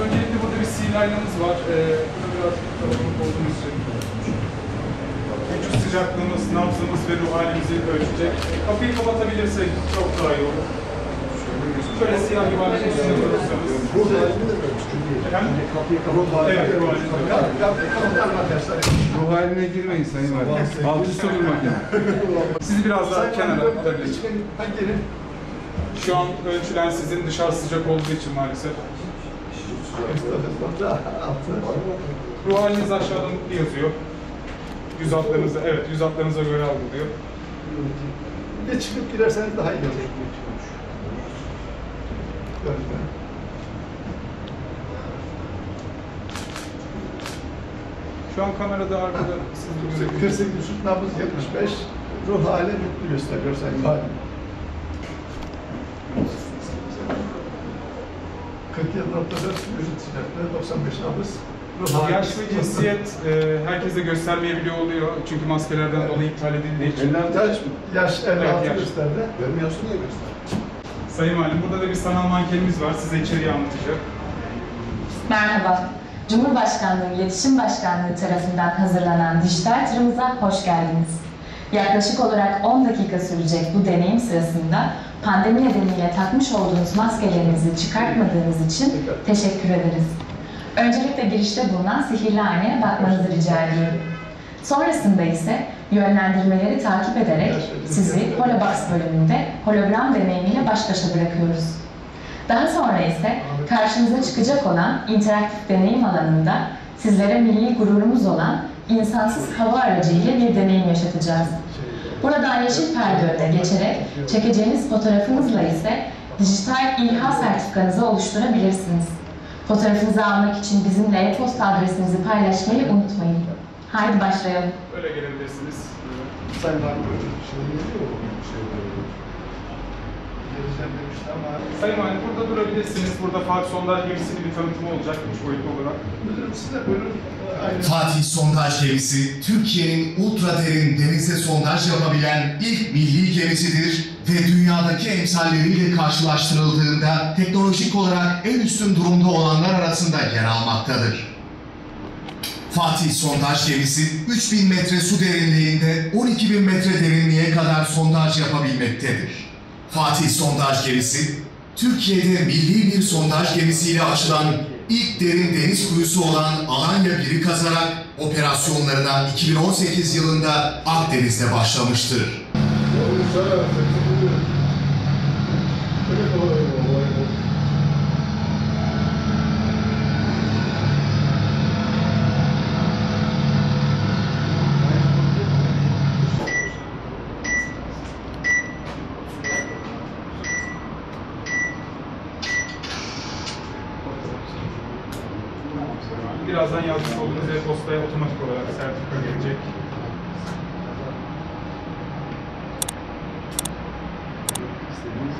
Öncelikle burada bir seal aynamız var. Burada biraz kalabalık olduğumuz için vücut sıcaklığımız, nabzımız ve ruh halimizi ölçecek. Kapıyı kapatabilirsek çok daha iyi olur. Şöyle siyah yuvarlak üstüne durursanız. Ruh halini de ölçtüm. Efendim? Kapıyı kapatın. Evet, ruh halini. Ruh haline girmeyin Sayın Valim. Alt üst olur makine. Sizi biraz daha kenara tutabiliriz. Gelin. Şu an ölçülen sizin dışarı sıcak olduğu için maalesef. Ruh haliniz aşağıdan yazıyor. Yüz hatlarınıza, evet, yüz hatlarınıza göre algılıyor. Bir çıkıp girerseniz daha iyi olur. Şu an kamerada arkada siz 48 vücut nabız 75, ruh hali mutlu gösteriyor Sayın Valim. 47.4 vücut sıcaklığı, 95 nabız. yaş ve cinsiyet herkese göstermeyebiliyor oluyor. Çünkü maskelerden dolayı iptal edildiği için. Yaş 56 yaş. gösterdi. Görmüyorsun ya göster. Sayın Valim, burada da bir sanal mankenimiz var. Size içeriği anlatacak. Merhaba. Cumhurbaşkanlığı İletişim Başkanlığı tarafından hazırlanan dijital tırımıza hoş geldiniz. Yaklaşık olarak 10 dakika sürecek bu deneyim sırasında pandemi nedeniyle takmış olduğunuz maskelerinizi çıkartmadığınız için teşekkür ederiz. Öncelikle girişte bulunan sihirli aynaya bakmanızı rica ediyorum. Sonrasında ise yönlendirmeleri takip ederek sizi Holobox bölümünde hologram deneyimiyle baş başa bırakıyoruz. Daha sonra ise karşınıza çıkacak olan interaktif deneyim alanında sizlere milli gururumuz olan insansız hava aracı ile bir deneyim yaşatacağız. Buradan yeşil perde önüne geçerek çekeceğiniz fotoğrafınızla ise dijital İHA sertifikanızı oluşturabilirsiniz. Fotoğrafınızı almak için bizimle e-posta adresinizi paylaşmayı unutmayın. Haydi başlayalım. Öyle gelebilirsiniz. Sayın Valim böyle bir şey geliyor mu? Geleceğim demişti ama... Sayın Valim, burada durabilirsiniz. Burada Fatih Sondaj gemisinin bir tanıtımı olacak 3 boyutlu olarak. Müdürüm siz de buyurun. Fatih Sondaj Gemisi, Türkiye'nin ultra derin denize sondaj yapabilen ilk milli gemisidir ve dünyadaki emsalleriyle karşılaştırıldığında teknolojik olarak en üstün durumda olanlar arasında yer almaktadır. Fatih Sondaj Gemisi, 3000 metre su derinliğinde 12.000 metre derinliğe kadar sondaj yapabilmektedir. Fatih Sondaj Gemisi, Türkiye'de milli bir sondaj gemisiyle açılan ilk derin deniz kuyusu olan Alanya 1'i kazarak operasyonlarına 2018 yılında Akdeniz'de başlamıştır. Birazdan yazmış olduğunuz e-postaya otomatik olarak sertifika gelecek. İstediğiniz